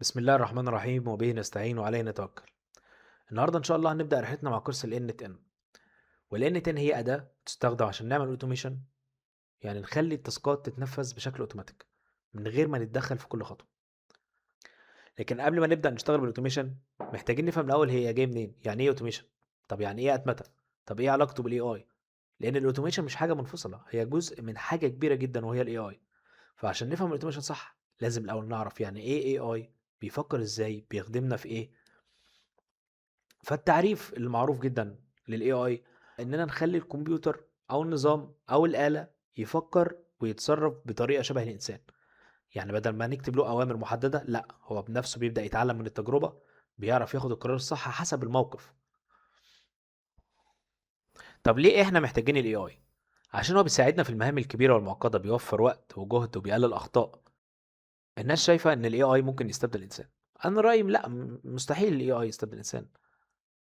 بسم الله الرحمن الرحيم وبه نستعين وعليه نتوكل. النهارده ان شاء الله هنبدا رحلتنا مع كورس ال N10. وال N10 هي اداه تستخدم عشان نعمل اوتوميشن، يعني نخلي التاسكات تتنفذ بشكل اوتوماتيك من غير ما نتدخل في كل خطوه. لكن قبل ما نبدا نشتغل بالاوتوميشن محتاجين نفهم الاول هي جايه منين، يعني ايه اوتوميشن؟ طب يعني ايه اتمته؟ طب ايه علاقته بالاي اي؟ لان الاوتوميشن مش حاجه منفصله، هي جزء من حاجه كبيره جدا وهي الاي اي. فعشان نفهم الاوتوميشن صح لازم الاول نعرف يعني ايه اي اي، بيفكر ازاي، بيخدمنا في ايه. فالتعريف المعروف جدًا للAI إننا نخلّي الكمبيوتر أو النظام أو الآلة يفكّر ويتصرّف بطريقة شبه الإنسان، يعني بدل ما نكتب له أوامر محددة، لأ، هو بنفسه بيبدأ يتعلم من التجربة، بيعرف ياخد القرار الصح حسب الموقف. طب ليه إحنا محتاجين الAI؟ عشان هو بيساعدنا في المهام الكبيرة والمعقدة، بيوفّر وقت وجهد وبيقلل أخطاء. الناس شايفة إن الAI ممكن يستبدل الإنسان، أنا رأيي لأ، مستحيل الAI يستبدل الإنسان.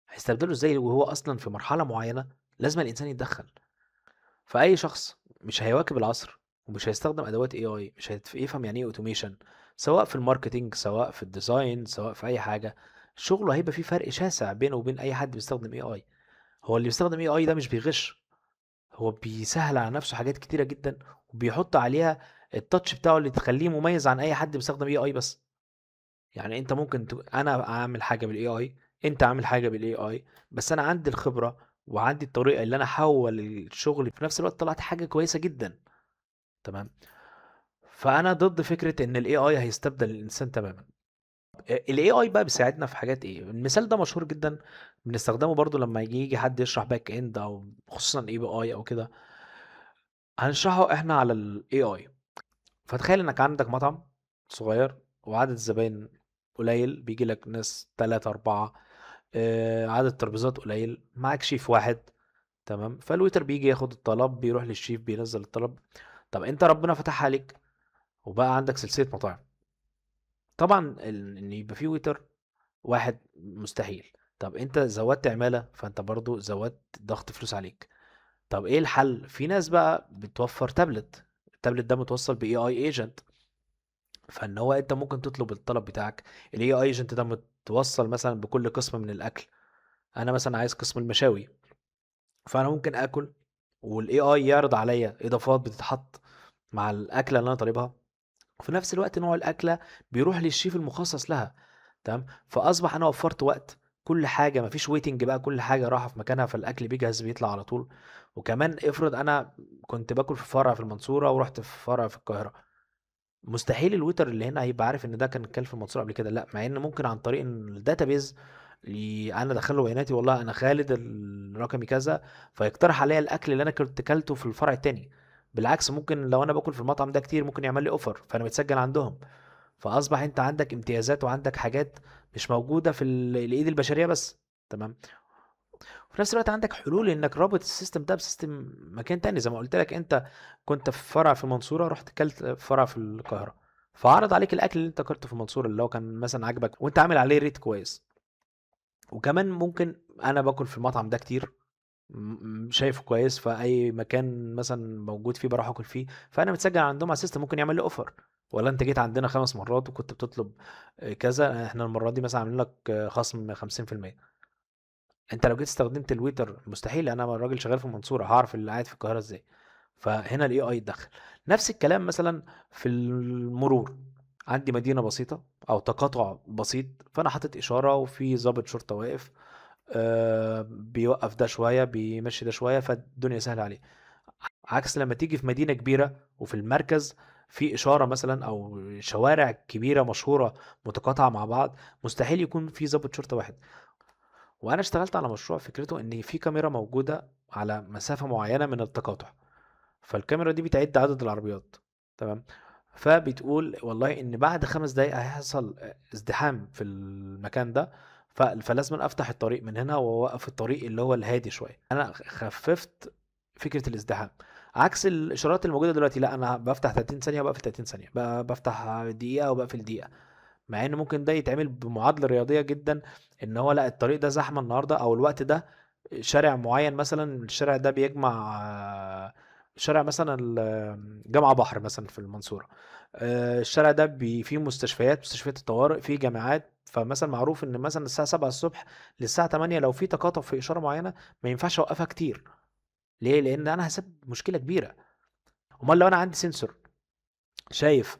هيستبدله إزاي وهو أصلًا في مرحلة معيّنة لازم الإنسان يتدخّل؟ فأي شخص مش هيواكب العصر ومش هيستخدم أدوات AI مش يفهم يعني إيه automation، سواء في الماركتينج، سواء في الdesign، سواء في أي حاجة، شغله هيبقى فيه فرق شاسع بينه وبين أي حد بيستخدم AI. هو اللي بيستخدم AI ده مش بيغش، هو بيسهّل على نفسه حاجات كتيرة جدًا وبيحط عليها الtouch بتاعه اللي تخلّيه مميز عن أي حد بيستخدم AI بس. يعني أنت ممكن أنا أعمل حاجة بالAI، أنت عامل حاجة بالAI، بس أنا عندي الخبرة وعندي الطريقة اللي أنا أحوّل الشغل في نفس الوقت طلعت حاجة كويسة جدًا، تمام؟ فأنا ضد فكرة إن الAI هيستبدل الإنسان تمامًا. الAI بقى بيساعدنا في حاجات إيه؟ المثال ده مشهور جدًا بنستخدمه برضه لمّا ييجي حد يشرح back end أو خصوصًا API أو كده، هنشرحه إحنا على الAI. فتخيل إنك عندك مطعم صغير وعدد الزباين قليل، بييجي لك ناس 3، 4، عدد الترابيزات قليل، معاك شيف واحد، تمام، فالwaiter بييجي ياخد الطلب، بيروح للشيف بينزّل الطلب. طب أنت ربنا فتحها عليك وبقى عندك سلسلة مطاعم، طبعًا إن يبقى في waiter واحد مستحيل. طب أنت زوّدت عمالة، فأنت برضه زوّدت ضغط فلوس عليك. طب إيه الحل؟ في ناس بقى بتوفّر تابلت، التابلت ده متوصّل بAI agent، فإن هو أنت ممكن تطلب الطلب بتاعك، الAI agent ده متوصّل مثلًا بكل قسم من الأكل، أنا مثلًا عايز قسم المشاوي، فأنا ممكن آكل والAI يعرض عليَّ إضافات بتتحط مع الأكلة اللي أنا طالبها، وفي نفس الوقت نوع الأكلة بيروح للchef المخصص لها، تمام، فأصبح أنا وفّرت وقت، كل حاجة ما فيش waiting بقى، كل حاجة رايحة في مكانها، فالأكل بيجهز بيطلع على طول. وكمان افرض أنا كنت باكل في فرع في المنصورة ورُحت في فرع في القاهرة، مستحيل الويتر اللي هنا هيبقى عارف إن ده كان كَل في المنصورة قبل كده، لأ، مع إن ممكن عن طريق إن الdatabase أنا أدخّل له بياناتي، والله أنا خالد رقمي كذا، فيقترح عليَّ الأكل اللي أنا كنت كلته في الفرع التاني. بالعكس ممكن لو أنا باكل في المطعم ده كتير ممكن يعمل لي offer فأنا متسجل عندهم، فأصبح أنت عندك امتيازات وعندك حاجات مش موجودة في الإيد البشرية بس، تمام. وفي نفس الوقت عندك حلول إنك رابط السيستم ده بسيستم مكان تاني، زي ما قُلت لك أنت كنت في فرع في المنصورة، رُحت كلت في فرع في القاهرة، فعرض عليك الأكل اللي أنت كلته في المنصورة اللي هو كان مثلًا عاجبك وأنت عامل عليه rate كويس. وكمان ممكن أنا باكل في المطعم ده كتير، شايفه كويس، فأي مكان مثلًا موجود فيه باروح آكل فيه، فأنا متسجل عندهم على السيستم ممكن يعمل لي offer، والّا أنت جيت عندنا 5 مرات وكنت بتطلب كذا، إحنا المرة دي مثلًا عاملين لك خصم 50%. أنت لو جيت استخدمت الويتر مستحيل، أنا راجل شغال في المنصورة هاعرف اللي قاعد في القاهرة إزاي، فهنا الAI يتدخل. نفس الكلام مثلًا في المرور، عندي مدينة بسيطة أو تقاطع بسيط، فأنا حاطط إشارة وفي ضابط شرطة واقف، بيوقّف ده شوية، بيمشّي ده شوية، فالدنيا سهلة عليه. عكس لمّا تيجي في مدينة كبيرة وفي المركز في إشارة مثلًا أو شوارع كبيرة مشهورة متقاطعة مع بعض، مستحيل يكون في ضابط شرطة واحد. وأنا اشتغلت على مشروع فكرته إن في كاميرا موجودة على مسافة معينة من التقاطع، فالكاميرا دي بتعد عدد العربيات، تمام، فبتقول والله إن بعد 5 دقايق هيحصل ازدحام في المكان ده، فلازم أفتح الطريق من هنا وأوقف الطريق اللي هو الهادي شوية. أنا خففت فكرة الازدحام، عكس الإشارات الموجودة دلوقتي، لا أنا بفتح 30 ثانية وبقفل 30 ثانية، بفتح دقيقة وبقفل دقيقة، مع إن ممكن ده يتعمل بمعادلة رياضية جدًا، إن هو لأ الطريق ده زحمة النهارده أو الوقت ده شارع معين مثلًا، الشارع ده بيجمع شارع مثلًا جمعة بحر مثلًا في المنصورة، الشارع ده فيه مستشفيات الطوارئ، فيه جامعات، فمثلا معروف ان مثلا الساعه 7 الصبح للساعه 8 لو في تقاطع في اشاره معينه ما ينفعش اوقفها كتير. ليه؟ لان انا هسبب مشكله كبيره. امال لو انا عندي سنسور شايف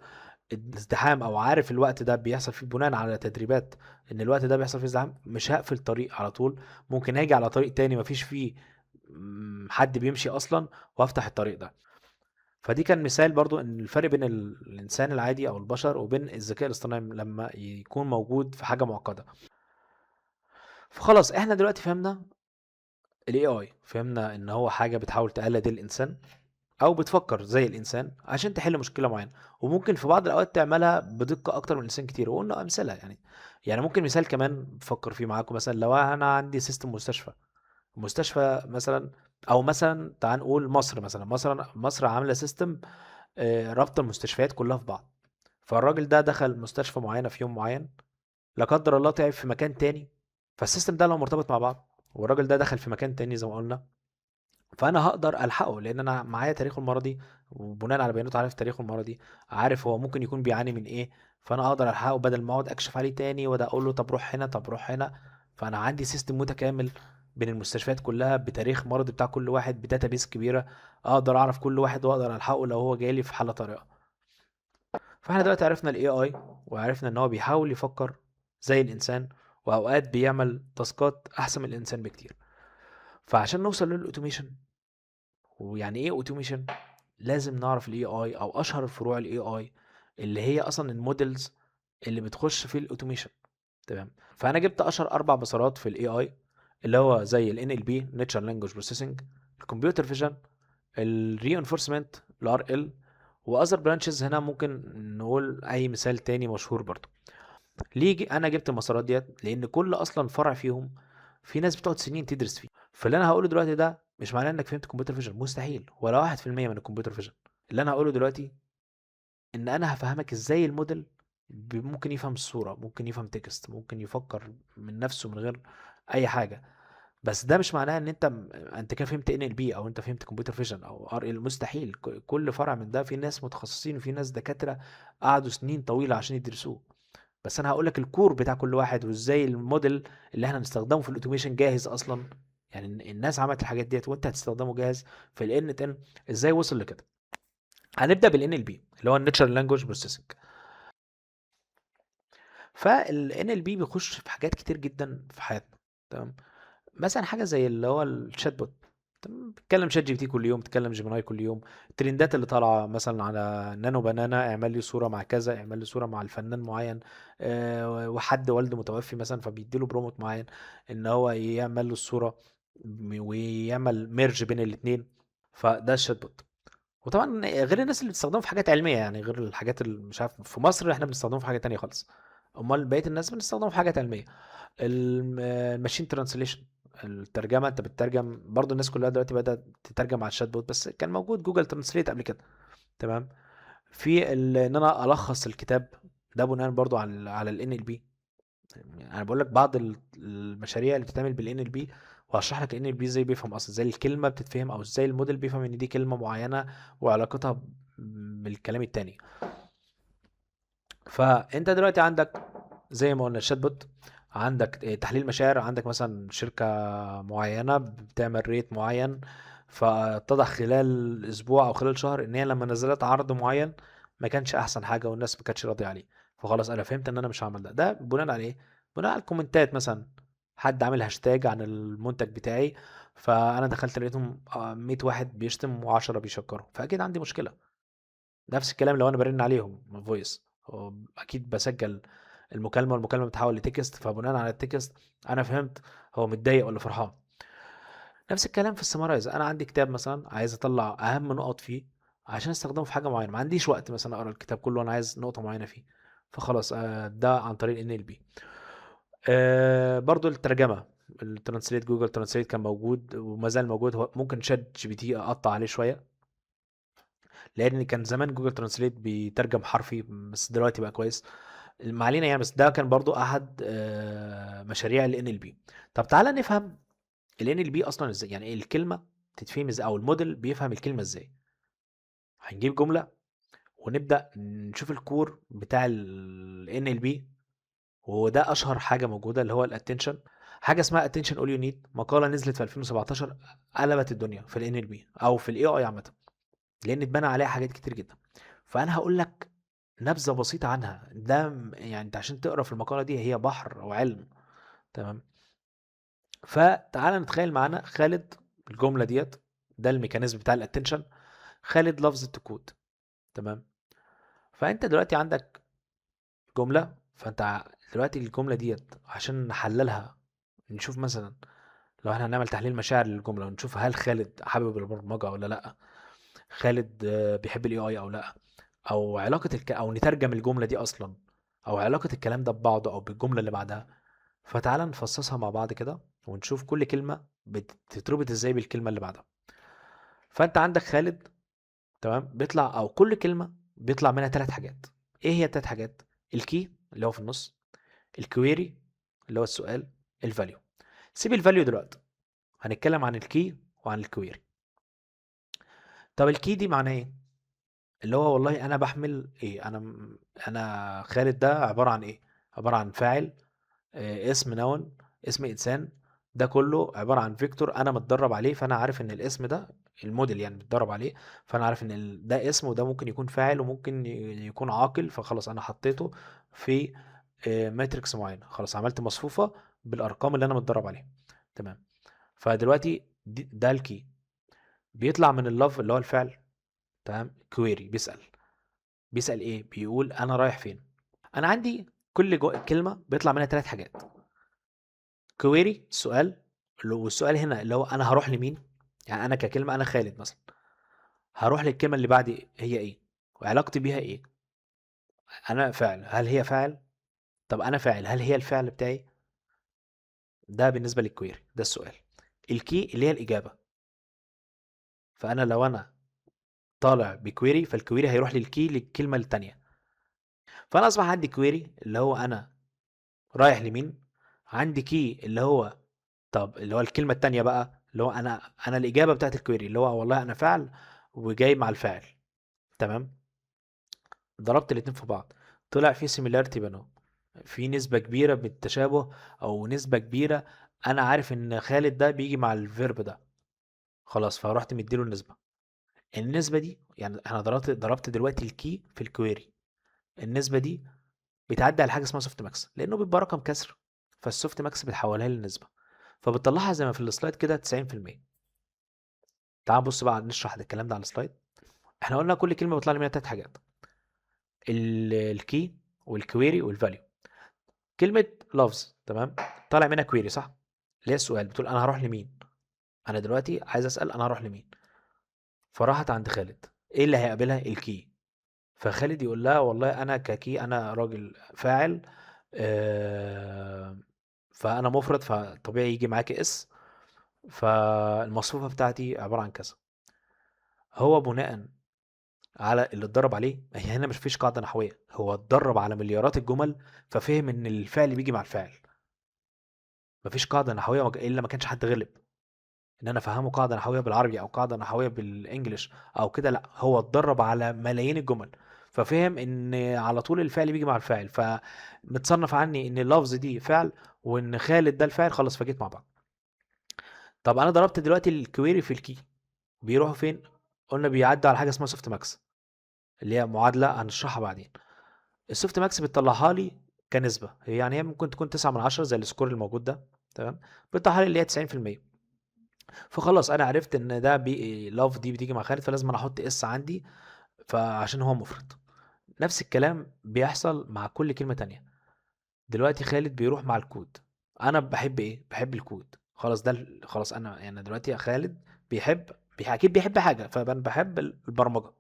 الازدحام او عارف الوقت ده بيحصل فيه بناء على تدريبات ان الوقت ده بيحصل فيه ازدحام، مش هقفل طريق على طول، ممكن اجي على طريق تاني مفيش فيه حد بيمشي اصلا وافتح الطريق ده. فدي كان مثال برضو ان الفرق بين الانسان العادي او البشر وبين الذكاء الاصطناعي لما يكون موجود في حاجة معقدة. فخلاص احنا دلوقتي فهمنا الاي اي، فهمنا ان هو حاجة بتحاول تقلد الانسان او بتفكر زي الانسان عشان تحل مشكله معينه، وممكن في بعض الاوقات تعملها بدقه اكتر من الانسان كتير، وقلنا امثله يعني. يعني ممكن مثال كمان بفكر فيه معاكم، مثلا لو انا عندي سيستم مستشفى مثلا، او مثلا تعال نقول مصر مثلا، مصر عامله سيستم رابطه المستشفيات كلها في بعض. فالراجل ده دخل مستشفى معينه في يوم معين، لا قدر الله تعب في مكان تاني، فالسيستم ده لو مرتبط مع بعض والراجل ده دخل في مكان تاني زي ما قلنا، فانا هقدر الحقه لان انا معايا تاريخه المرضي، وبناء على بيانات عارف تاريخه المرضي، عارف هو ممكن يكون بيعاني من ايه، فانا اقدر الحقه بدل ما اقعد اكشف عليه تاني وده اقول له طب روح هنا طب روح هنا. فانا عندي سيستم متكامل بين المستشفيات كلها بتاريخ مرضي بتاع كل واحد بداتابيس كبيره، اقدر اعرف كل واحد واقدر الحقه لو هو جاي لي في حاله طارئه. فاحنا دلوقتي عرفنا الاي اي، وعرفنا ان هو بيحاول يفكر زي الانسان، واوقات بيعمل تاسكات احسن من الانسان بكتير. فعشان نوصل للاوتوميشن، ويعني ايه اوتوميشن، لازم نعرف الاي اي او اشهر فروع الاي اي اللي هي اصلا المودلز اللي بتخش في الاوتوميشن. تمام. فانا جبت اشهر 4 مسارات في الاي اي، اللي هو زي ال NLP Natural Language Processing، الكمبيوتر فيجن، الرينفورسمنت الار ال، واذر برانشز. هنا ممكن نقول اي مثال تاني مشهور برضو. انا جبت المسارات ديت لان كل اصلا فرع فيهم في ناس بتقعد سنين تدرس فيه. فاللي انا هقوله دلوقتي ده مش معناه انك فهمت كمبيوتر فيجن، مستحيل، ولا 1% من الكمبيوتر فيجن. اللي انا هقوله دلوقتي ان انا هفهمك ازاي الموديل ممكن يفهم الصورة، ممكن يفهم تكست، ممكن يفكر من نفسه من غير اي حاجة. بس ده مش معناه ان انت كده فهمت NLP او انت فهمت كمبيوتر فيجن او RL، مستحيل. كل فرع من ده في ناس متخصصين وفي ناس دكاترة قعدوا سنين طويلة عشان يدرسوه. بس انا هقول لك الكور بتاع كل واحد، وازاي الموديل اللي احنا هنستخدمه في الاوتوميشن جاهز اصلا. يعني الناس عملت الحاجات ديت وانت هتستخدمه جاهز في ال N10. ازاي وصل لكده؟ هنبدا بال NLP اللي هو Natural Language Processing. فال NLP بيخش في حاجات كتير جدا في حياتنا. تمام. مثلا حاجه زي اللي هو الشات بوت. تمام. بتتكلم شات جي بي تي كل يوم، بتتكلم جيميناي كل يوم. الترندات اللي طالعه مثلا على نانو بنانا، اعمل لي صوره مع كذا، اعمل لي صوره مع الفنان معين، وحد والده متوفي مثلا فبيديله بروموت معين ان هو يعمل له الصوره ويعمل ميرج بين الاثنين. فده الشات بوت. وطبعا غير الناس اللي بتستخدمه في حاجات علميه، يعني غير الحاجات اللي مش عارف في مصر احنا بنستخدمه في حاجه تانية خالص. امال بقيه الناس بنستخدمه في حاجات علميه. الماشين ترانسليشن، الترجمه، انت بتترجم برضو. الناس كلها دلوقتي بدات تترجم على الشات بوت، بس كان موجود جوجل ترانسليت قبل كده. تمام. في ان انا الخص الكتاب، ده بناء برضو على ال NLP. يعني انا بقول لك بعض المشاريع اللي بتتعمل بال NLP، وهشرح لك ال NLP ازاي بيفهم اصلا، ازاي الكلمه بتتفهم او ازاي الموديل بيفهم ان دي كلمه معينه وعلاقتها بالكلام التاني. فانت دلوقتي عندك زي ما قلنا الشات بوت، عندك تحليل مشاعر. عندك مثلا شركة معينة بتعمل ريت معين، فاتضح خلال اسبوع او خلال شهر ان هي لما نزلت عرض معين ما كانش احسن حاجة والناس ما كانتش راضية عليه. فخلاص انا فهمت ان انا مش هعمل ده بناء على ايه؟ بناء على الكومنتات. مثلا حد عامل هاشتاج عن المنتج بتاعي، فانا دخلت لقيتهم 100 واحد بيشتم و10 بيشكروا، فاكيد عندي مشكلة. نفس الكلام لو انا برن عليهم فويس، اكيد بسجل المكالمه والمكالمه بتتحول لتكست، فبناء على التكست انا فهمت هو متضايق ولا فرحان. نفس الكلام في السمرايز. انا عندي كتاب مثلا عايز اطلع اهم نقط فيه عشان استخدمه في حاجه معينه، ما عنديش وقت مثلا اقرا الكتاب كله، انا عايز نقطه معينه فيه، فخلاص ده عن طريق NLP. برضو الترجمه، الترانسليت، جوجل ترانسليت كان موجود وما زال موجود. هو ممكن شات جي بي تي اقطع عليه شويه، لان كان زمان جوجل ترانسليت بيترجم حرفي بس دلوقتي بقى كويس. ما علينا يعني. بس ده كان برضو احد مشاريع ال NLP. طب تعالى نفهم ال NLP اصلا ازاي، يعني ايه الكلمه تتفهم ازاي او الموديل بيفهم الكلمه ازاي. هنجيب جمله ونبدأ نشوف الكور بتاع ال NLP، وده اشهر حاجه موجوده اللي هو الاتنشن. حاجه اسمها اتنشن اول يو نيد، مقاله نزلت في 2017 قلبت الدنيا في ال NLP او في الاي اي عامه، لان اتبنى عليها حاجات كتير جدا. فانا هقول لك نبذه بسيطه عنها. ده يعني انت عشان تقرا في المقاله دي، هي بحر وعلم. تمام. فتعال نتخيل معانا خالد، الجمله ديت، ده الميكانيزم بتاع الاتنشن. خالد لفظ كود. تمام. فانت دلوقتي عندك جمله، فانت دلوقتي الجمله ديت عشان نحللها، نشوف مثلا لو احنا هنعمل تحليل مشاعر للجمله ونشوف هل خالد حابب البرمجه ولا لا، خالد بيحب الاي اي او لا، او علاقه او نترجم الجمله دي اصلا، او علاقه الكلام ده ببعضه او بالجمله اللي بعدها. فتعالى نفصصها مع بعض كده ونشوف كل كلمه بتتربط ازاي بالكلمه اللي بعدها. فانت عندك خالد، تمام، بيطلع او كل كلمه بيطلع منها ثلاث حاجات. ايه هي الثلاث حاجات؟ الكي اللي هو في النص، الكويري اللي هو السؤال، الفاليو. سيب الفاليو دلوقتي، هنتكلم عن الكي وعن الكويري. طب الكي دي معناه ايه؟ اللي هو والله انا بحمل ايه، انا خالد ده عباره عن ايه؟ عباره عن فاعل، اسم نون، اسم انسان. ده كله عباره عن فيكتور انا متدرب عليه، فانا عارف ان الاسم ده الموديل يعني متدرب عليه. فانا عارف ان ده اسم، وده ممكن يكون فاعل وممكن يكون عاقل. فخلاص انا حطيته في ماتريكس معينه، خلاص عملت مصفوفه بالارقام اللي انا متدرب عليها. تمام. فدلوقتي ده الكي. بيطلع من اللف اللي هو الفعل. تمام. كويري بيسأل ايه؟ بيقول انا رايح فين. انا عندي كل كلمه بيطلع منها ثلاث حاجات. كويري سؤال، والسؤال هنا اللي هو انا هروح لمين. يعني انا ككلمه، انا خالد مثلا، هروح للكلمه اللي بعدي هي ايه، وعلاقتي بيها ايه. انا فاعل، هل هي فاعل؟ طب انا فاعل، هل هي الفعل بتاعي؟ ده بالنسبه للكويري، ده السؤال. الكي اللي هي الاجابه. فانا لو انا طالع بكويري، فالكويري هيروح للكي للكلمه الثانيه. فانا اصبح عندي كويري اللي هو انا رايح لمين، عندي كي اللي هو، طب اللي هو الكلمة التانية بقى اللي هو انا الإجابة بتاعت الكويري اللي هو والله انا فعل وجاي مع الفاعل. تمام. ضربت الاتنين في بعض، طلع في سيميلاريتي بينهم، في نسبة كبيرة من التشابه، او نسبة كبيرة. انا عارف ان خالد ده بيجي مع الفيرب ده، خلاص فرحت مديله النسبة. النسبة دي يعني انا ضربت دلوقتي الكي في الكويري. النسبة دي بتعدي على حاجه اسمها سوفت ماكس، لانه بيبقى رقم كسر، فالسوفت ماكس بتحولها للنسبه، فبتطلعها زي ما في السلايد كده 90%. تعال بص بقى نشرح الكلام ده على السلايد. احنا قلنا كل كلمه بيطلع لي منها ثلاث حاجات: الكي والكويري والفاليو. كلمه لفظ، تمام، طالع منها كويري صح، اللي هي السؤال، بتقول انا هروح لمين. انا دلوقتي عايز اسال انا هروح لمين. فراحت عند خالد، ايه اللي هيقابلها؟ الكي. فخالد يقول لها والله انا ككي انا راجل فاعل، آه، فانا مفرد فطبيعي يجي معاكي اس، فالمصفوفه بتاعتي عباره عن كذا. هو بناء على اللي اتدرب عليه، هي هنا مش فيش قاعده نحويه، هو اتدرب على مليارات الجمل، ففهم ان الفعل بيجي مع الفعل. مفيش قاعده نحويه الا ما كانش حد غلب ان انا افهمه قاعده نحويه بالعربي او قاعده نحويه بالانجلش او كده. لا، هو اتدرب على ملايين الجمل، ففهم ان على طول الفعل بيجي مع الفاعل، فمتصنف عني ان اللفظ دي فعل وان خالد ده الفاعل، خلاص فجيت مع بعض. طب انا ضربت دلوقتي الكويري في الكي، بيروحوا فين؟ قلنا بيعدوا على حاجه اسمها سوفت ماكس، اللي هي معادله هنشرحها بعدين. السوفت ماكس بتطلعها لي كنسبه، هي يعني هي ممكن تكون 9 من 10 زي السكور الموجود ده. تمام. بتطلعها لي اللي هي 90%. فخلاص انا عرفت ان ده لاف دي بتيجي مع خالد، فلازم انا احط اس عندي، فعشان هو مفرد. نفس الكلام بيحصل مع كل كلمه تانية. دلوقتي خالد بيروح مع الكود، انا بحب ايه؟ بحب الكود. خلاص ده خلاص انا يعني دلوقتي خالد بيحب، اكيد بيحب حاجه، فانا بحب البرمجه.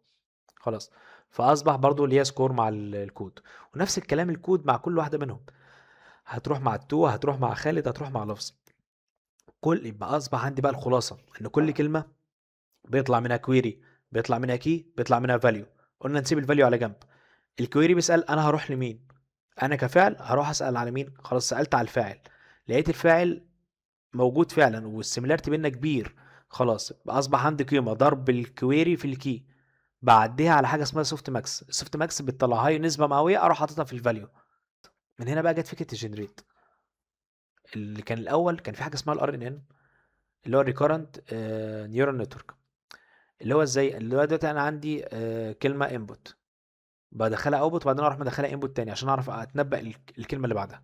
خلاص، فاصبح برضو ليا سكور مع الكود. ونفس الكلام الكود مع كل واحده منهم، هتروح مع التو، هتروح مع خالد، هتروح مع لفظ. يبقى اصبح عندي بقى الخلاصه ان كل كلمه بيطلع منها كويري، بيطلع منها كي، بيطلع منها فاليو. قلنا نسيب الفاليو على جنب. الكويري بيسأل انا هروح لمين، انا كفعل هروح اسأل على مين. خلاص سألت على الفاعل، لقيت الفاعل موجود فعلا والسيميلاريتي بيننا كبير، خلاص اصبح عندي قيمة ضرب الكويري في الكي بعديها على حاجه اسمها سوفت ماكس. السوفت ماكس بتطلعها لي نسبه مئويه، اروح حاططها في الفاليو. من هنا بقى جت فكره الجنريت. اللي كان الاول كان في حاجه اسمها الار ان ان، اللي هو الريكورنت نيورال نتورك. اللي هو ازاي؟ اللي هو دلوقتي انا عندي كلمه انبوت، بدخلها اوتبوت، وبعدين اروح مدخلها انبوت تاني عشان اعرف اتنبأ الكلمه اللي بعدها.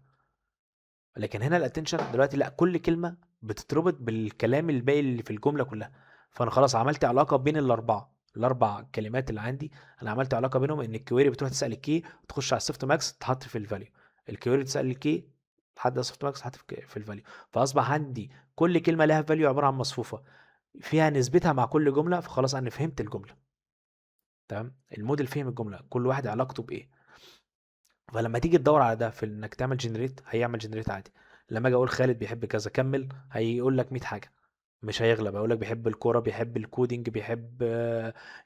لكن هنا الاتنشن دلوقتي لا، كل كلمه بتتربط بالكلام الباقي اللي في الجمله كلها. فانا خلاص عملت علاقه بين الاربع كلمات اللي عندي. انا عملت علاقه بينهم، ان الكويري بتروح تسال الكي، تخش على السوفت ماكس تحط في الفاليو. الكويري تسال الكي، لحد السوفت ماكس تحط في الفاليو. فاصبح عندي كل كلمه لها فاليو عباره عن مصفوفه فيها نسبتها مع كل جمله. فخلاص انا فهمت الجمله. تمام، الموديل فهم الجمله، كل واحد علاقته بايه. فلما تيجي تدور على ده في انك تعمل جنريت، هيعمل جنريت عادي. لما اجي اقول خالد بيحب كذا كمل، هيقول لك 100 حاجه. مش هيغلب، هيقول لك بيحب الكوره، بيحب الكودينج، بيحب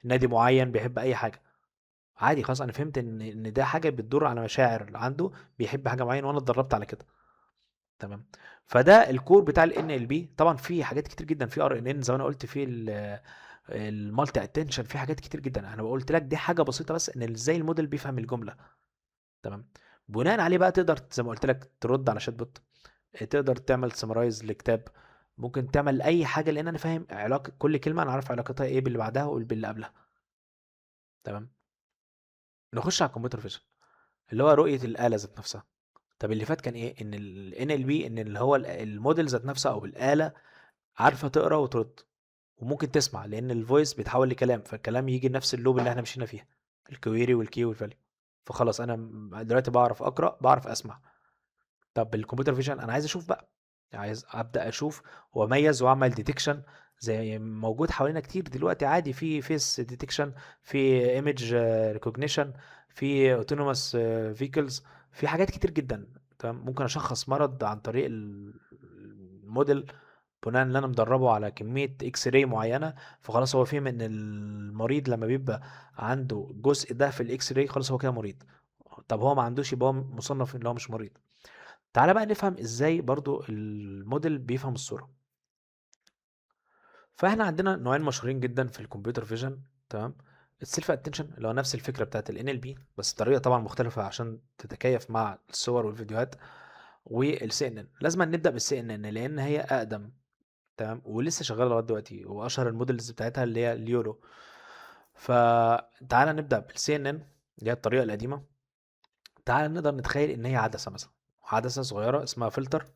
نادي معين، بيحب اي حاجه. عادي، خلاص انا فهمت ان ده حاجه بتدور على مشاعر عنده، بيحب حاجه معينه، وانا اتدربت على كده. تمام. فده الكور بتاع ال NLP. طبعا في حاجات كتير جدا في RNN، زي ما انا قلت، في المالتي اتنشن، في حاجات كتير جدا. انا قلت لك دي حاجه بسيطه بس، ان ازاي الموديل بيفهم الجمله. تمام. بناء عليه بقى تقدر زي ما قلت لك ترد على شات بوت، تقدر تعمل سمرايز لكتاب، ممكن تعمل اي حاجه، لان انا فاهم علاقه كل كلمه، انا عارف علاقتها ايه باللي بعدها وباللي قبلها. تمام. نخش على الكمبيوتر فيجن، اللي هو رؤيه الاله ذات نفسها. طب اللي فات كان ايه؟ ان ال NLP، ان اللي هو الموديل ذات نفسه او الاله عارفه تقرا وترد، وممكن تسمع، لان الفويس بيتحول لكلام، فالكلام يجي نفس اللوب اللي احنا مشينا فيها، الكويري والكي والفاليو. فخلاص انا دلوقتي بعرف اقرا، بعرف اسمع. طب الكمبيوتر فيجن انا عايز اشوف بقى، عايز ابدا اشوف واميز واعمل ديتكشن، زي موجود حوالينا كتير دلوقتي عادي، في فيس ديتكشن، في ايمج ريكوجنيشن، في اوتونوموس فيكلز، في حاجات كتير جدا. تمام. ممكن اشخص مرض عن طريق الموديل، بناء ان انا مدربه على كميه اكس راي معينه. فخلاص هو فهم ان المريض لما بيبقى عنده جزء ده في الاكس راي، خلاص هو كده مريض. طب هو ما عندوش، يبقى هو مصنف ان هو مش مريض. تعالى بقى نفهم ازاي برضو الموديل بيفهم الصورة. فاحنا عندنا نوعين مشهورين جدا في الكمبيوتر فيجن. تمام. السيلف اتنشن، اللي هو نفس الفكرة بتاعت ال NLP، بس طريقة طبعا مختلفة عشان تتكيف مع الصور والفيديوهات. والسي ان ان، لازم نبدأ بالسي ان ان لان هي اقدم. تمام. ولسه شغالة لغاية دلوقتي، واشهر المودلز بتاعتها اللي هي اليورو. فتعالى نبدأ بالسي ان ان، اللي هي الطريقة القديمة. تعالى نقدر نتخيل ان هي عدسة مثلا، عدسة صغيرة اسمها فلتر،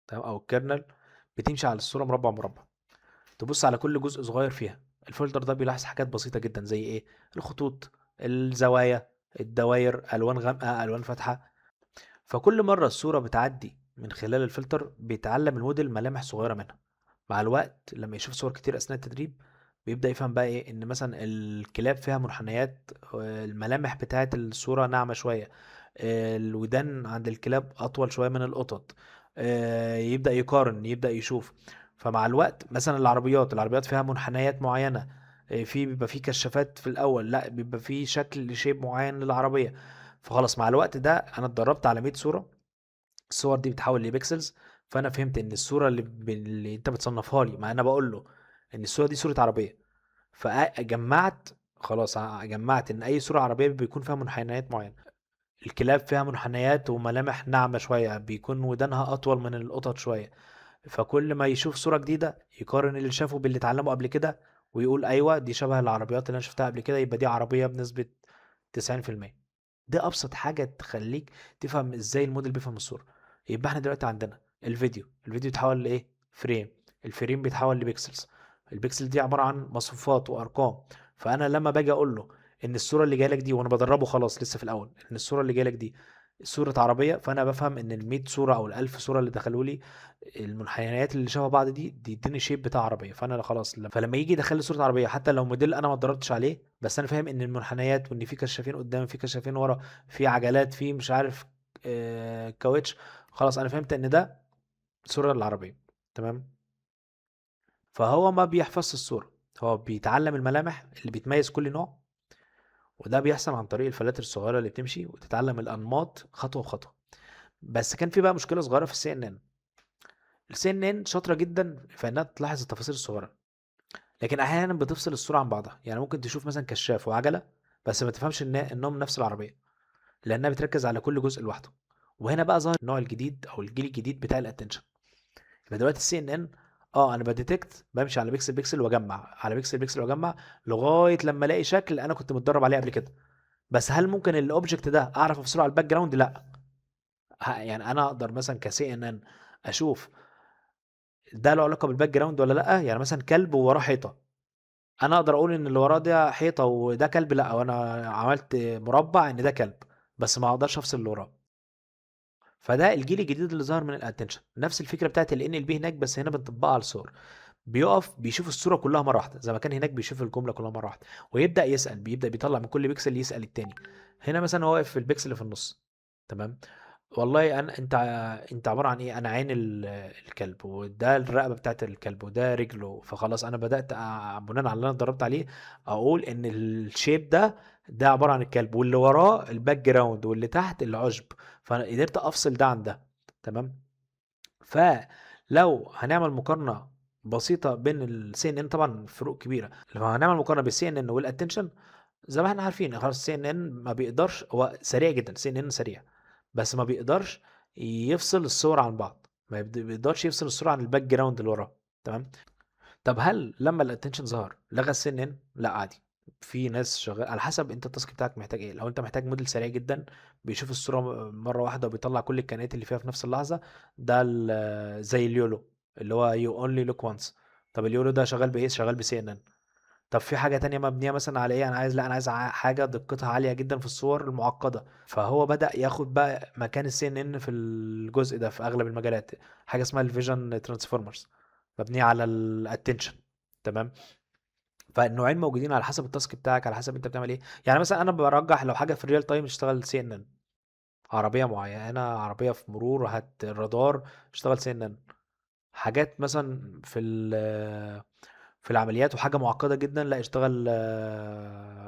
تمام، او الكيرنل، بتمشي على الصورة مربع مربع، تبص على كل جزء صغير فيها. الفلتر ده بيلاحظ حاجات بسيطة جدا زي ايه؟ الخطوط، الزوايا، الدوائر، الوان غامقة، الوان فاتحة. فكل مرة الصورة بتعدي من خلال الفلتر، بيتعلم الموديل ملامح صغيرة منها. مع الوقت لما يشوف صور كتير اثناء التدريب، بيبدأ يفهم بقى ايه، ان مثلا الكلاب فيها منحنيات، الملامح بتاعت الصورة ناعمة شوية، الودان عند الكلاب اطول شوية من القطط. يبدأ يقارن، يبدأ يشوف. فمع الوقت مثلا العربيات فيها منحنيات معينة، بيبقى في كشافات في الاول، لا بيبقى في شكل شيب معين للعربية. فخلاص مع الوقت ده انا اتدربت على 100 صورة، الصور دي بتحول لبيكسلز. فانا فهمت ان الصوره اللي انت بتصنفها لي، مع انا بقول له ان الصوره دي صوره عربيه، فجمعت، خلاص جمعت ان اي صوره عربيه بيكون فيها منحنيات معينه. الكلاب فيها منحنيات وملامح ناعمه شويه، بيكون ودانها اطول من القطط شويه. فكل ما يشوف صوره جديده، يقارن اللي شافه باللي اتعلمه قبل كده، ويقول ايوه دي شبه العربيات اللي انا شفتها قبل كده، يبقى دي عربيه بنسبه 90%. ده ابسط حاجه تخليك تفهم ازاي الموديل بيفهم الصوره. يبقى احنا دلوقتي عندنا الفيديو بيتحول لايه؟ فريم. الفريم بيتحول لبيكسلز. البيكسل دي عباره عن مصفوفات وارقام. فانا لما باجي اقول له ان الصوره اللي جايه لك دي، وانا بدربه خلاص لسه في الاول، ان الصوره اللي جايه لك دي صوره عربيه، فانا بفهم ان ال 100 صوره او ال 1000 صوره اللي دخلوا لي، المنحنيات اللي شبه بعض دي اديني شيب بتاع عربيه. فانا خلاص فلما يجي يدخل لي صوره عربيه، حتى لو موديل انا ما اتدربتش عليه، بس انا فاهم ان المنحنيات، وان في كشافين قدام، في كشافين ورا، في عجلات، في مش عارف كاوتش، خلاص انا فهمت ان ده صوره العربيه. تمام. فهو ما بيحفظش الصوره، هو بيتعلم الملامح اللي بتميز كل نوع. وده بيحصل عن طريق الفلاتر الصغيره اللي بتمشي وتتعلم الانماط خطوه بخطوه. بس كان في بقى مشكله صغيره في السي ان ان. السي ان ان شاطره جدا في انها تلاحظ التفاصيل الصغيره، لكن احيانا بتفصل الصوره عن بعضها، يعني ممكن تشوف مثلا كشاف وعجله بس ما تفهمش انهم نفس العربيه، لانها بتركز على كل جزء لوحده. وهنا بقى ظهر النوع الجديد او الجيل الجديد بتاع الاتنشن. يبقى دلوقتي السي ان ان، انا بديتكت، بمشي على بيكسل بيكسل واجمع على بيكسل بيكسل واجمع لغايه لما الاقي شكل انا كنت متدرب عليه قبل كده. بس هل ممكن الاوبجكت ده اعرف افصله على الباك جراوند؟ لا. يعني انا اقدر مثلا كسي ان ان اشوف ده له علاقه بالباك جراوند ولا لا. يعني مثلا كلب ووراه حيطه، انا اقدر اقول ان اللي وراه ده حيطه وده كلب، لا، وانا عملت مربع ان ده كلب، بس ما اقدرش افصل اللي وراه. فده الجيل الجديد اللي ظهر من الاتنشن، نفس الفكره بتاعت ال NLP هناك، بس هنا بنطبقها على الصور. بيقف بيشوف الصوره كلها مره واحده، زي ما كان هناك بيشوف الجمله كلها مره واحده، ويبدا يسال، بيبدا بيطلع من كل بيكسل يسال التاني. هنا مثلا هو واقف في البيكسل اللي في النص، تمام. والله انت عباره عن ايه؟ انا عين الكلب، وده الرقبه بتاعت الكلب، وده رجله. فخلاص انا بدات بناء على اللي انا اتدربت عليه اقول ان الشيب ده عباره عن الكلب، واللي وراه الباك جراوند، واللي تحت العشب. فانا قدرت افصل ده عن ده، تمام. فلو هنعمل مقارنه بسيطه بين السي ان ان، طبعا فروق كبيره. لو هنعمل مقارنه بالسي ان ان والاتنشن، زي ما احنا عارفين خلاص السي ان ان ما بيقدرش، هو سريع جدا، السي ان ان سريع، بس ما بيقدرش يفصل الصور عن بعض، ما بيقدرش يفصل الصورة عن الباك جراوند اللي وراه، تمام. طب هل لما الاتنشن ظهر لغى السي ان ان؟ لا، عادي. في ناس شغال على حسب انت التاسك بتاعك محتاج ايه. لو انت محتاج موديل سريع جدا بيشوف الصورة مرة واحدة وبيطلع كل الكائنات اللي فيها في نفس اللحظة، ده زي اليولو اللي هو يو اونلي لوك وانس. طب اليولو ده شغال بايه؟ شغال بسي ان ان. طب في حاجة تانية مبنية مثلا على ايه؟ انا عايز، لا، انا عايز حاجة دقتها عالية جدا في الصور المعقدة، فهو بدأ ياخد بقى مكان السي ان ان في الجزء ده في اغلب المجالات، حاجة اسمها الفيجن ترانسفورمرز، مبنية على الاتنشن، تمام. فالنوعين موجودين على حسب التاسك بتاعك، على حسب انت بتعمل ايه. يعني مثلا انا برجح لو حاجة في الريال تايم اشتغل سي ان ان، عربية معينة، عربية في مرور، هات الرادار، اشتغل سي ان ان. حاجات مثلا في العمليات وحاجه معقده جدا، لا، اشتغل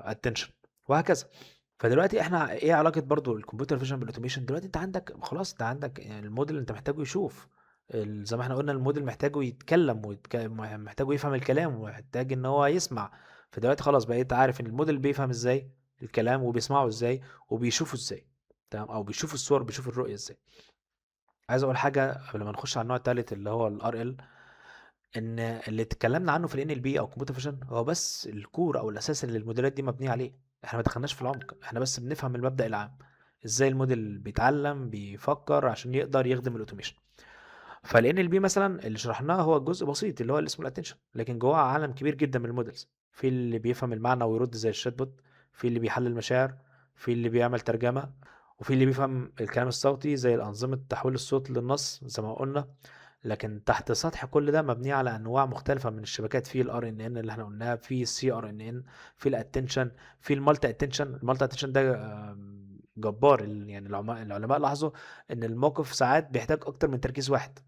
اتنشن، وهكذا. فدلوقتي احنا ايه علاقه برضو الكمبيوتر فيجن بالاوتوميشن؟ دلوقتي انت عندك خلاص، انت عندك يعني الموديل انت محتاجه يشوف، زي ما احنا قلنا الموديل محتاجه يتكلم محتاجه يفهم الكلام، ومحتاج ان هو يسمع. فدلوقتي خلاص بقيت عارف ان الموديل بيفهم ازاي الكلام، وبيسمعه ازاي، وبيشوفه ازاي، تمام، او بيشوف الصور، بيشوف الرؤيه ازاي. عايز اقول حاجه قبل ما نخش على النوع الثالث اللي هو الار ال، ان اللي اتكلمنا عنه في ال NLP او كمبيوتر فيجن هو بس الكور او الاساس اللي الموديلات دي مبنيه عليه. احنا ما دخلناش في العمق، احنا بس بنفهم المبدأ العام، ازاي الموديل بيتعلم بيفكر عشان يقدر يخدم الاوتوميشن. فال NLP مثلا اللي شرحناه هو جزء بسيط اللي هو اللي اسمه الاتنشن، لكن جواه عالم كبير جدا من المودلز. في اللي بيفهم المعنى ويرد زي الشات بوت، في اللي بيحلل مشاعر، في اللي بيعمل ترجمة، وفي اللي بيفهم الكلام الصوتي زي الأنظمة تحويل الصوت للنص زي ما قلنا. لكن تحت سطح كل ده مبنية على انواع مختلفة من الشبكات، في الار ان ان اللي احنا قلناها، في السي ار ان ان، في الاتنشن، في المالتي اتنشن. المالتي اتنشن ده جبار. يعني العلماء لاحظوا ان الموقف ساعات بيحتاج اكتر من تركيز واحد.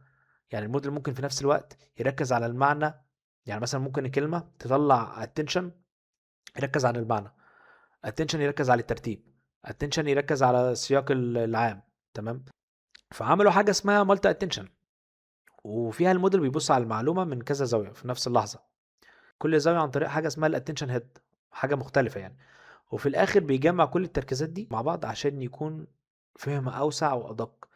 يعني الموديل ممكن في نفس الوقت يركز على المعنى، يعني مثلا ممكن الكلمة تطلع اتنشن يركز على المعنى، اتنشن يركز على الترتيب، اتنشن يركز على السياق العام، تمام. فعملوا حاجة اسمها مالتي اتنشن، وفيها الموديل بيبص على المعلومة من كذا زاوية في نفس اللحظة، كل زاوية عن طريق حاجة اسمها الاتنشن هيد، حاجة مختلفة يعني. وفي الآخر بيجمع كل التركيزات دي مع بعض عشان يكون فهم أوسع وأدق.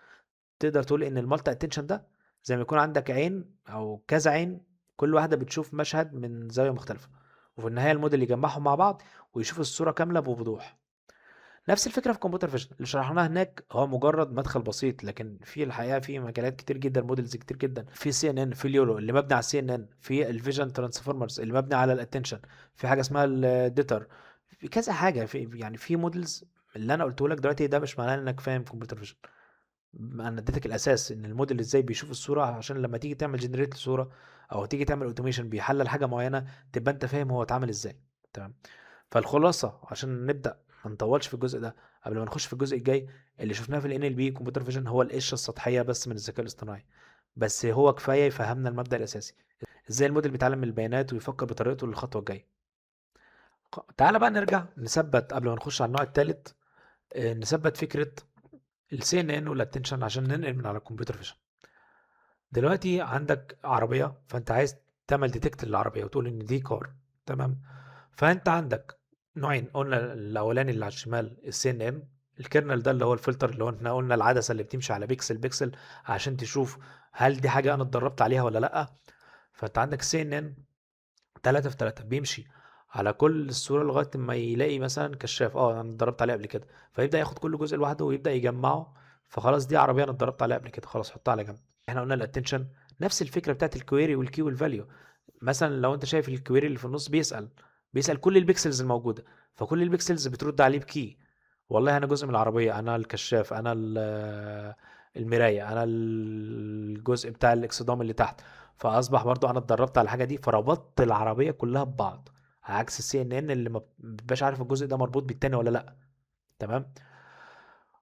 تقدر تقول إن المالتي اتنشن ده زي ما يكون عندك عين أو كذا عين، كل واحدة بتشوف مشهد من زاوية مختلفة، وفي النهاية الموديل يجمعهم مع بعض ويشوف الصورة كاملة بوضوح. نفس الفكره في الكمبيوتر فيجن اللي شرحناها هناك، هو مجرد مدخل بسيط، لكن في الحقيقه في مجالات كتير جدا، موديلز كتير جدا، في سي ان ان، في اليولو اللي مبني على السي ان ان، في الفيجن ترانسفورمرز اللي مبني على الاتنشن، في حاجه اسمها الديتر، في كذا حاجه، في يعني في موديلز. اللي انا قلته لك دلوقتي ده مش معناه انك فاهم كمبيوتر فيجن، انا اديتك الاساس ان الموديل ازاي بيشوف الصوره، عشان لما تيجي تعمل جنريت لصوره او تيجي تعمل اوتوميشن بيحلل حاجه معينه، تبقى انت فاهم هو اتعمل ازاي، تمام. فالخلاصة عشان نبدأ ما نطولش في الجزء ده قبل ما نخش في الجزء الجاي، اللي شفناه في ال NLP كمبيوتر فيجن هو القشرة السطحية بس من الذكاء الاصطناعي، بس هو كفاية يفهمنا المبدأ الأساسي، ازاي الموديل بيتعلم من البيانات ويفكر بطريقته للخطوة الجاية. تعالى بقى نرجع نثبت قبل ما نخش على النوع الثالث، نثبت فكرة ال CNN والاتنشن عشان ننقل من على الكمبيوتر فيجن. دلوقتي عندك عربية، فانت عايز تعمل ديتكت للعربيه وتقول ان دي كار. تمام. فانت عندك نوعين، قلنا الاولاني اللي على الشمال السي ان ان، الكيرنل ده اللي هو الفلتر، اللي هو احنا قلنا العدسه اللي بتمشي على بيكسل بيكسل عشان تشوف هل دي حاجه انا اتدربت عليها ولا لا. فانت عندك سي ان ان 3 في 3 بيمشي على كل الصورة لغاية ما يلاقي مثلا كشاف، انا اتدربت عليه قبل كده، فيبدأ ياخد كل جزء لوحده ويبدأ يجمعه. فخلاص دي عربية انا اتدربت عليها قبل كده، خلاص حطها على جنب. احنا قلنا الاتنشن نفس الفكرة بتاعت الكويري والكي والفاليو. مثلا لو انت شايف الكويري اللي في النص بيسأل كل البيكسلز الموجودة، فكل البيكسلز بترد عليه بكي. والله انا جزء من العربية، انا الكشاف، انا المراية، انا الجزء بتاع الاكسدام اللي تحت. فاصبح برضو انا اتدربت على الحاجه دي، فربطت العربيه كلها ببعض، عكس السي ان ان اللي ما بيبقاش عارف الجزء ده مربوط بالتاني ولا لا. تمام.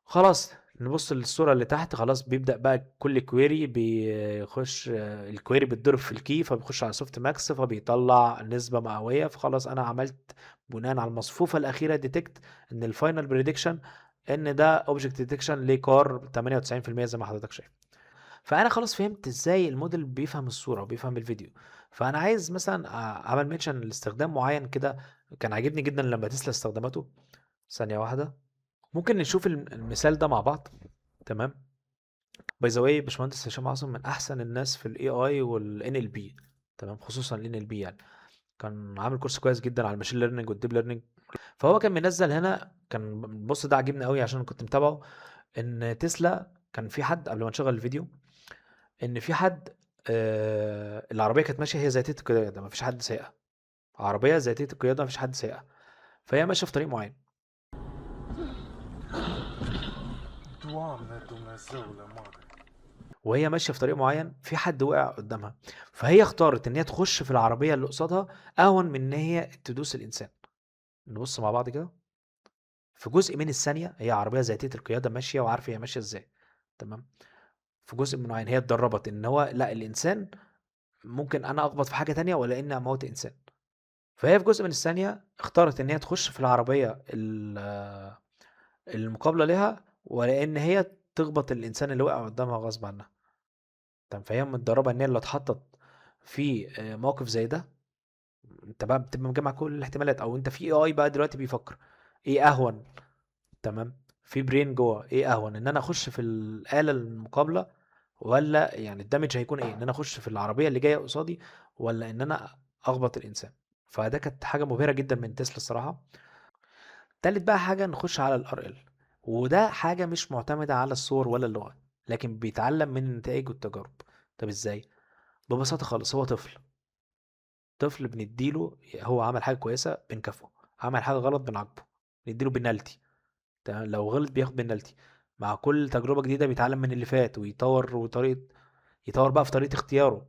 خلاص نبص للصوره اللي تحت، خلاص بيبدا بقى كل كويري بيخش، الكويري بتضرب في الكي فبيخش على سوفت ماكس فبيطلع نسبه مئويه. فخلاص انا عملت بناء على المصفوفه الاخيره ديتكت ان الفاينل بريدكشن ان ده اوبجكت ديتكشن لكار 98% زي ما حضرتك شايف. فانا خلاص فهمت ازاي الموديل بيفهم الصوره وبيفهم الفيديو. فانا عايز مثلا اعمل منشن لاستخدام معين كده، كان عاجبني جدا لما تسلا استخدمته. ثانيه واحده، ممكن نشوف المثال ده مع بعض. تمام. باي ذا واي باشمهندس هشام عاصم من احسن الناس في الاي اي والان ال بي. تمام، خصوصا الان ال بي يعني. كان عامل كورس كويس جدا على الماشين ليرنينج والديب ليرنينج. فهو كان منزل هنا، كان بص ده عجبني قوي عشان كنت متابعه، ان تسلا كان في حد قبل ما نشغل الفيديو، ان في حد العربيه كانت ماشيه هي ذاتيه القياده، ما فيش حد سايقها، عربيه ذاتيه القياده ما فيش حد سايقها، فهي ماشيه في طريق معين. وهي ماشيه في طريق معين في حد وقع قدامها، فهي اختارت ان هي تخش في العربيه اللي قصادها اهون من ان هي تدوس الانسان. نبص مع بعض كده، في جزء من الثانيه هي عربيه ذاتيه القياده ماشيه وعارفه هي ماشيه ازاي. تمام. في جزء من معين هي اتدربت ان هو لا، الانسان ممكن انا اخبط في حاجه تانية ولا اني اموت انسان. فهي في جزء من الثانية اختارت إن هي تخش في العربية المقابلة لها، ولأن هي تخبط الإنسان اللي وقع قدامها غصب عنها. طب فهي متدربة إن هي اللي اتحطت في موقف زي ده. أنت بقى بتبقى مجمع كل الاحتمالات، أو أنت في AI بقى دلوقتي بيفكر إيه أهون. تمام. في برين جوه إيه أهون، إن أنا أخش في الآلة المقابلة، ولا يعني الدمج هيكون إيه، إن أنا أخش في العربية اللي جاية قصادي، ولا إن أنا أخبط الإنسان. فده كانت حاجة مبهرة جدا من تسلا الصراحة. تالت بقى حاجة نخش على ال RL، وده حاجة مش معتمدة على الصور ولا اللغة، لكن بيتعلم من النتائج والتجارب. طب ازاي؟ ببساطة خالص، هو طفل بنديله، هو عمل حاجة كويسة بنكافئه، عمل حاجة غلط بنعاقبه، نديله بنالتي. تمام، لو غلط بياخد بنالتي. مع كل تجربة جديدة بيتعلم من اللي فات ويطور، يطور بقى في طريقة اختياره.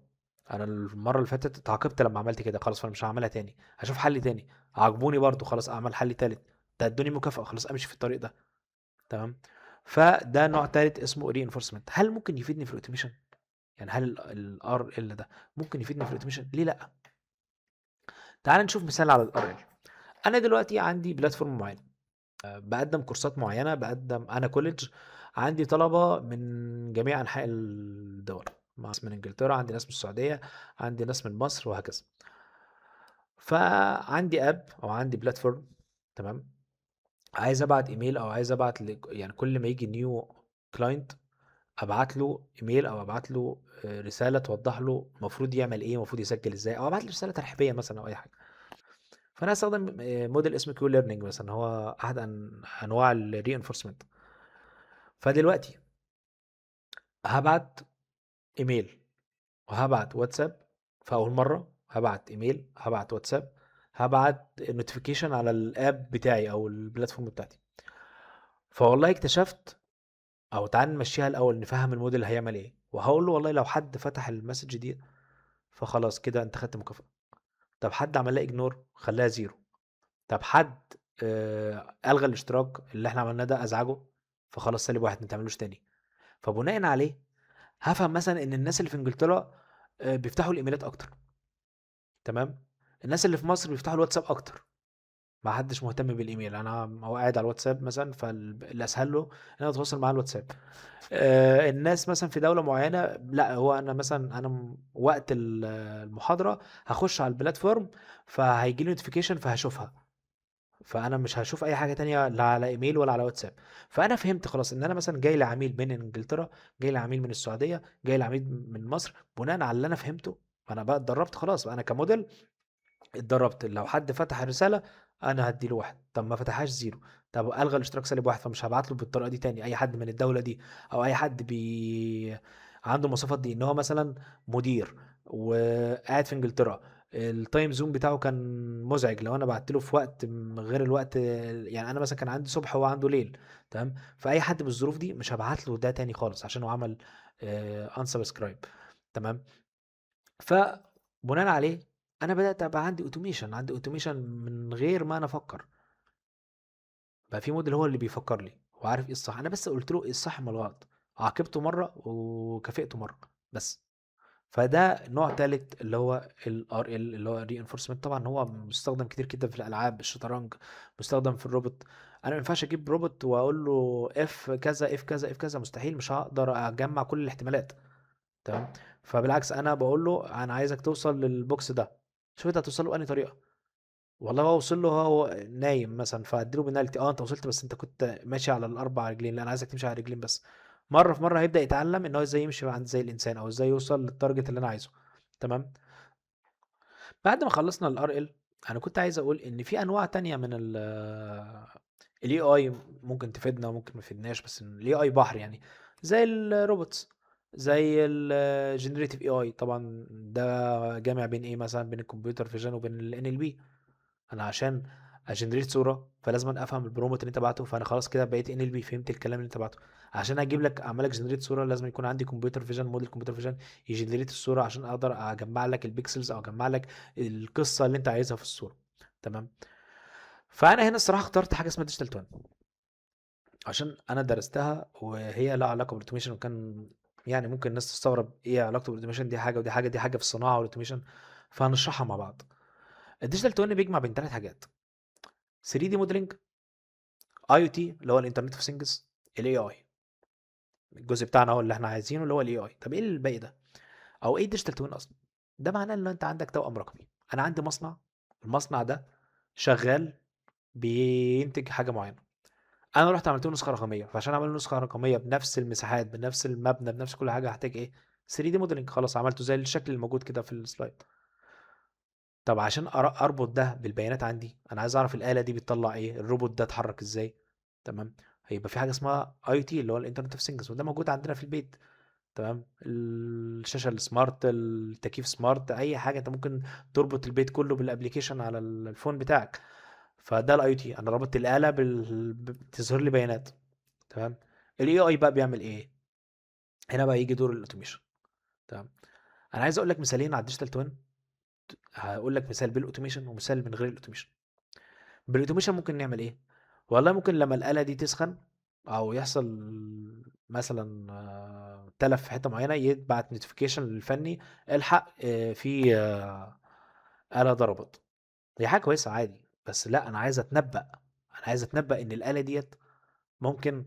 انا المرة اللي فاتت اتعاقبت لما عملت كده، خلاص فانا مش هعملها تاني، هشوف حل تاني. عاقبوني برضو، خلاص اعمل حل تالت. ده ادوني مكافأة، خلاص امشي في الطريق ده. تمام. فده نوع تالت اسمه reinforcement. هل ممكن يفيدني في الاوتوميشن؟ يعني هل الار ال ده ممكن يفيدني في الاوتوميشن؟ ليه لا؟ تعال نشوف مثال على الار ال. انا دلوقتي عندي بلاتفورم معين، بقدم كورسات معينه، بقدم انا كوليدج، عندي طلبه من جميع انحاء الدول، ناس من انجلترا، عندي ناس من السعوديه، عندي ناس من مصر، وهكذا. فعندي اب او عندي بلاتفورم. تمام. عايز ابعت ايميل، او عايز ابعت يعني كل ما يجي نيو كلاينت ابعت له ايميل، او ابعت له رساله توضح له المفروض يعمل ايه، المفروض يسجل ازاي، او ابعت له رساله ترحيبيه مثلا او اي حاجه. فانا هستخدم موديل اسمه كيو ليرنينج مثلا، هو احد انواع الري انفورسمنت. فدلوقتي هبعت ايميل وهبعت واتساب. في اول مره هبعت ايميل، هبعت واتساب، هبعت نوتيفيكيشن على الاب بتاعي او البلاتفورم بتاعتي. فوالله اكتشفت، او تعال نمشيها الاول نفهم الموديل هيعمل ايه، وهقول له والله لو حد فتح المسج دي فخلاص كده انت خدت مكافأة. طب حد عمل لها اجنور خلاها زيرو. طب حد الغى الاشتراك اللي احنا عملناه ده ازعجه، فخلاص سالب واحد ما تعملوش تاني. فبناء عليه هفهم مثلا ان الناس اللي في انجلترا بيفتحوا الايميلات اكتر. تمام. الناس اللي في مصر بيفتحوا الواتساب اكتر. ما حدش مهتم بالايميل، انا هو قاعد على الواتساب مثلا، فاللي اسهل له ان انا اتواصل معاه على الواتساب. الناس مثلا في دولة معينة، لا هو انا مثلا انا وقت المحاضرة هخش على البلاتفورم، فهيجي لي نوتيفيكيشن فهشوفها، فانا مش هشوف اي حاجة تانية لا على ايميل ولا على واتساب. فانا فهمت خلاص ان انا مثلا جاي لي عميل من انجلترا، جاي لي عميل من السعودية، جاي لي عميل من مصر، بناء على اللي انا فهمته. فانا بقى اتدربت خلاص بقى انا كموديل، اتدربت لو حد فتح الرسالة انا هدي له واحد، طب ما فتحهاش زيرو، طب الغى الاشتراك سالب واحد، فمش هبعت له بالطريقة دي تاني. اي حد من الدولة دي او اي حد عنده المواصفات دي، ان هو مثلا مدير وقاعد في انجلترا، التايم زون بتاعه كان مزعج، لو انا بعت له في وقت غير الوقت، يعني انا مثلا كان عندي صبح وهو عنده ليل، تمام، فاي حد بالظروف دي مش هبعت له ده تاني خالص عشان هو عمل انسبسكرايب، تمام. فبناء عليه انا بدات ابقى عندي اوتوميشن، عندي اوتوميشن من غير ما انا افكر، بقى في موديل هو اللي بيفكر لي وعارف ايه الصح، انا بس قلت له ايه الصح من الغلط، عاقبته مره وكافئته مره بس. فده نوع تالت اللي هو ال RL اللي هو reinforcement. طبعا هو مستخدم كتير جدا في الالعاب، الشطرنج، مستخدم في الروبوت. انا ما ينفعش اجيب روبوت واقول له اف كذا اف كذا اف كذا، مستحيل، مش هقدر اجمع كل الاحتمالات، تمام. فبالعكس انا بقول له انا عايزك توصل للبوكس ده، شوف انت هتوصل له بأنهي طريقه. والله هو وصل له هو نايم مثلا، فاديله بنالتي، اه انت وصلت بس انت كنت ماشي على الاربع رجلين، لا انا عايزك تمشي على رجلين بس. مره في مره هيبدا يتعلم ان هو ازاي يمشي عند زي الانسان، او ازاي يوصل للتارجت اللي انا عايزه، تمام. بعد ما خلصنا الار ال، انا كنت عايز اقول ان في انواع تانية من الاي اي ممكن تفيدنا وممكن ما تفيدناش، بس الاي اي بحر يعني، زي الروبوتس، زي الجنريتيف اي اي. طبعا ده جامع بين ايه، مثلا بين الكمبيوتر فيجن وبين ال NLP. انا عشان اجنريت صوره فلازم أنا افهم البروموت اللي انت بعته، فانا خلاص كده بقيت NLP، فهمت الكلام اللي انت بعته. عشان اجيب لك اعمل لك جنريت صوره لازم يكون عندي كمبيوتر فيجن، موديل كمبيوتر فيجن يجنريت الصوره عشان اقدر اجمع لك البيكسلز او اجمع لك القصه اللي انت عايزها في الصوره، تمام. فانا هنا الصراحه اخترت حاجه اسمها ديجيتال توين، عشان انا درستها وهي لها علاقه بالاوتوميشن، وكان يعني ممكن الناس تستغرب ايه علاقته بالاوتوميشن، دي حاجه ودي حاجه، دي حاجه في الصناعه والاوتوميشن، فهنشرحها مع بعض. الديجيتال توين بيجمع بين ثلاث حاجات: 3 دي موديلنج، اي او تي اللي هو الانترنت اوف ثينجز، الاي اي. الجزء بتاعنا هو اللي احنا عايزينه اللي هو الاي اي. طب ايه الباقي ده، او ايه الديجيتال توين اصلا؟ ده معناه ان انت عندك توأم رقمي. انا عندي مصنع، المصنع ده شغال بينتج حاجه معينه، انا رحت عملت له نسخه رقميه، فعشان اعمل له نسخه رقميه بنفس المساحات بنفس المبنى بنفس كل حاجه هحتاج ايه؟ 3 دي موديلنج. خلاص عملته زي الشكل الموجود كده في السلايد. طب عشان اربط ده بالبيانات عندي، انا عايز اعرف الاله دي بتطلع ايه، الروبوت ده اتحرك ازاي، تمام. هيبقى في حاجه اسمها اي تي اللي هو الانترنت اوف ثينجز، وده موجود عندنا في البيت، تمام. الشاشه السمارت، التكييف سمارت، اي حاجه انت ممكن تربط البيت كله بالابليكيشن على الفون بتاعك. فده الاي تي، انا ربطت الاله بتظهر لي بيانات، تمام. الاي اي بقى بيعمل ايه؟ هنا بقى يجي دور الاوتوميشن، تمام. انا عايز اقول لك مثالين على الديجيتال توين، هقول لك مثال بالاوتوميشن ومثال من غير الاوتوميشن. بالاوتوميشن ممكن نعمل ايه؟ والله ممكن لما الآلة دي تسخن او يحصل مثلا تلف في حتة معينة، يتبعت نوتيفيكيشن للفني: الحق في آلة ضربت. هي حاجة كويسة عادي، بس لا انا عايز اتنبأ، انا عايز اتنبأ ان الآلة ديت ممكن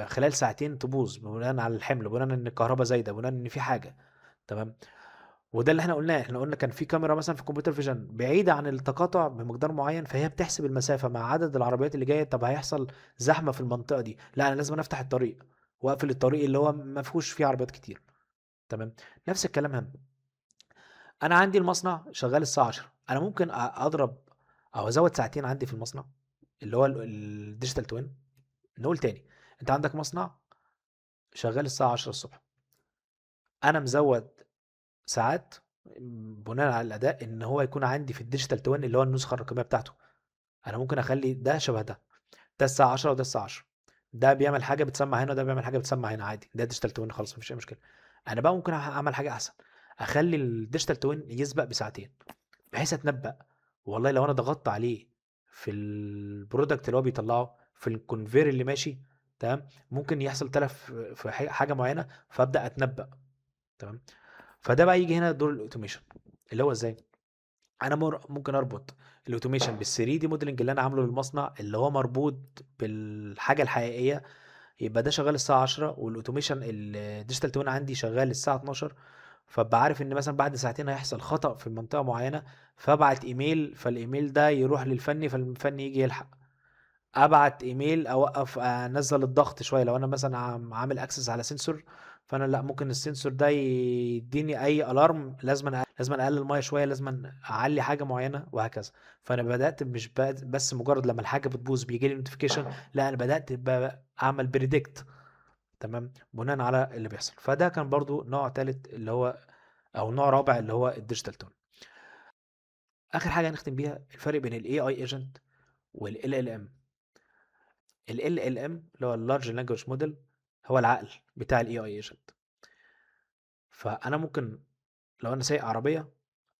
خلال ساعتين تبوظ، بناء على الحمل، بناء ان الكهرباء زايدة، بناء ان في حاجة، تمام. وده اللي احنا قلناه، احنا قلنا كان في كاميرا مثلا في الكمبيوتر فيجن بعيده عن التقاطع بمقدار معين، فهي بتحسب المسافه مع عدد العربيات اللي جايه، طب هيحصل زحمه في المنطقه دي، لا انا لازم افتح الطريق واقفل الطريق اللي هو ما فيهوش فيه عربيات كتير، تمام. نفس الكلام هنا، انا عندي المصنع شغال الساعه 10، انا ممكن اضرب او ازود ساعتين عندي في المصنع اللي هو الديجيتال توين. نقول تاني، انت عندك مصنع شغال الساعه 10 الصبح، انا مزود ساعات بناء على الاداء ان هو يكون عندي في الديجيتال توين اللي هو النسخه الرقميه بتاعته. انا ممكن اخلي ده شبه ده، ده الساعه 10 وده الساعه 10، ده بيعمل حاجه بتسمع هنا وده بيعمل حاجه بتسمع هنا، عادي، ده ديجيتال توين خالص مفيش اي مشكله. انا بقى ممكن اعمل حاجه احسن، اخلي الديجيتال توين يسبق بساعتين، بحيث اتنبأ والله لو انا ضغطت عليه في البرودكت اللي هو بيطلعه في الكونفير اللي ماشي، تمام، ممكن يحصل تلف في حاجه معينه، فابدا اتنبأ، تمام. فده بقى يجي هنا دور الاوتوميشن اللي هو ازاي؟ انا ممكن اربط الاوتوميشن بال3 دي موديلنج اللي انا عامله للمصنع اللي هو مربوط بالحاجه الحقيقيه. يبقى ده شغال الساعه 10 والاوتوميشن الديجيتال توين عندي شغال الساعه 12. فابقى عارف ان مثلا بعد ساعتين هيحصل خطأ في منطقه معينه، فابعت ايميل، فالايميل ده يروح للفني، فالفني يجي يلحق. ابعت ايميل، اوقف، انزل الضغط شويه لو انا مثلا عامل اكسس على سنسور. فانا لا، ممكن السنسور ده يديني اي الارم، لازم اقلل الميه شويه، لازم اعلي حاجه معينه وهكذا. فانا بدات مش بس مجرد لما الحاجه بتبوظ بيجي لي نوتيفيكيشن، لا انا بدات اعمل بريدكت، تمام، بناء على اللي بيحصل. فده كان برضو نوع ثالث اللي هو، او نوع رابع اللي هو الديجيتال تون. اخر حاجه هنختم بيها الفرق بين الاي اي ايجنت والال ال ام. ال LLM اللي هو اللارج لانجوج موديل هو العقل بتاع الاي اي ايجنت. فانا ممكن لو انا سايق عربيه،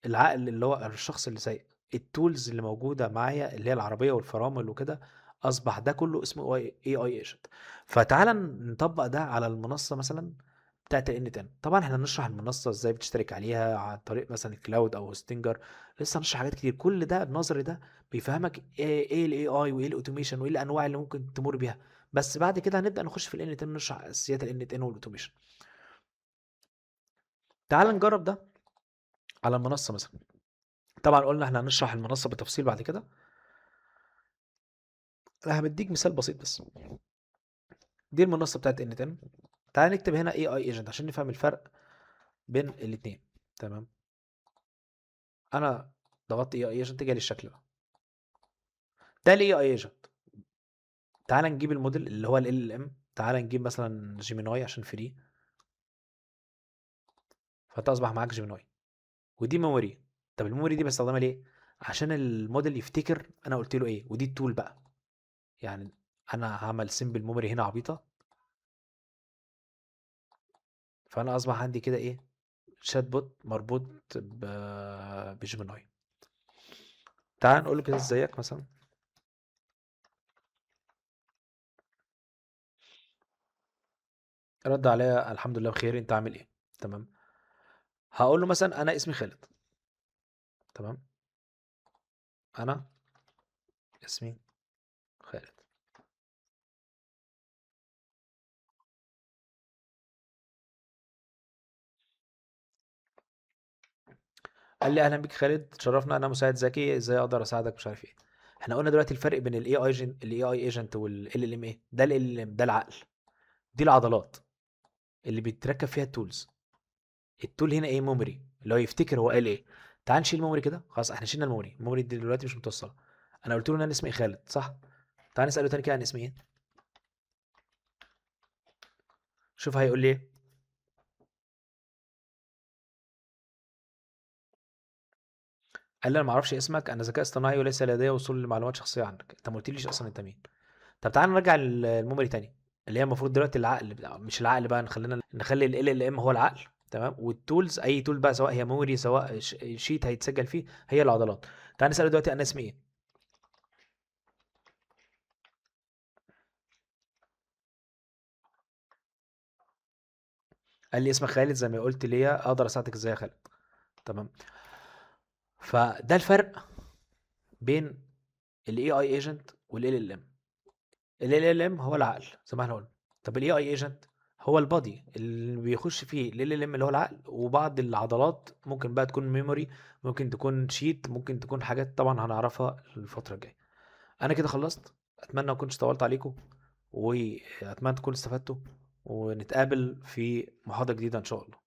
العقل اللي هو الشخص اللي سايق، التولز اللي موجوده معايا اللي هي العربيه والفرامل وكده، اصبح ده كله اسمه اي اي ايجنت. فتعالى نطبق ده على المنصه مثلا بتاعت الان 10. طبعا احنا هنشرح المنصه ازاي بتشترك عليها عن طريق مثلا الكلاود او ستينجر، لسه هنشرح حاجات كتير. كل ده النظري ده بيفهمك ايه الاي اي وايه الاوتوميشن وايه الانواع اللي ممكن تمر بيها. بس بعد كده هنبدا نخش في الان 10 نشرح اساسيات الان 10 والاوتوميشن. تعال نجرب ده على المنصه مثلا. طبعا قلنا احنا هنشرح المنصه بالتفصيل بعد كده. انا همديك مثال بسيط بس. دي المنصه بتاعت ان 10. تعال نكتب هنا اي اي ايجنت عشان نفهم الفرق بين الاثنين. تمام. انا ضغطت اي اي ايجنت جالي الشكل ده. ده الاي اي ايجنت. تعال نجيب الموديل اللي هو ال LLM. تعال نجيب مثلا جيميناي عشان فري. فانت اصبح معاك جيميناي ودي ميموري. طب الميموري دي بستخدمها ليه؟ عشان الموديل يفتكر انا قلت له ايه، ودي التول بقى. يعني انا هعمل سيمبل ميموري هنا عبيطه. فانا اصبح عندي كده ايه، شات بوت مربوط بجيميناي. تعال نقول له كده ازيك مثلا. رد عليا الحمد لله بخير، انت عامل ايه؟ تمام. هقول له مثلا انا اسمي خالد. تمام. انا اسمي خالد. قال لي اهلا بيك خالد، تشرفنا، انا مساعد ذكي، ازاي اقدر اساعدك، مش عارف ايه. احنا قلنا دلوقتي الفرق بين الاي اي ايجنت والال ال ام ايه. ده ال ال ام ده العقل، دي العضلات اللي بيتركب فيها التولز. التول هنا ايه، ميموري، اللي هو يفتكر هو قال ايه. تعال نشيل الميموري كده، خلاص احنا شلنا الميموري دي دلوقتي مش متوصله. انا قلت له ان انا اسمي خالد، صح؟ تعال نساله تاني كده عن اسمي ايه. شوف هيقول لي ايه. قال لي انا ما اعرفش اسمك، انا ذكاء اصطناعي وليس لدي وصول لمعلومات شخصيه عنك، انت ما قلتليش اصلا انت مين. طب تعالى نرجع الميموري تاني، اللي هي المفروض دلوقتي العقل مش العقل بقى، نخلي ال ال ام هو العقل. تمام. والتولز اي تول بقى، سواء هي ميموري سواء شيت هيتسجل فيه، هي العضلات. تعالى نساله دلوقتي انا اسمي ايه. قال لي اسمك خالد، زي ما قلت ليا اقدر اساعدك ازاي يا خالد. تمام. فده الفرق بين الاي اي ايجنت والال ال ام. ال ال ام هو العقل زي ما احنا قلنا. طب الاي اي ايجنت هو البادي اللي بيخش فيه ال ال ام اللي هو العقل، وبعض العضلات ممكن بقى تكون ميموري، ممكن تكون شيت، ممكن تكون حاجات طبعا هنعرفها الفترة الجاية. انا كده خلصت. اتمنى ما اكونش طولت عليكم، واتمنى تكونوا استفدتوا، ونتقابل في محاضرة جديدة ان شاء الله.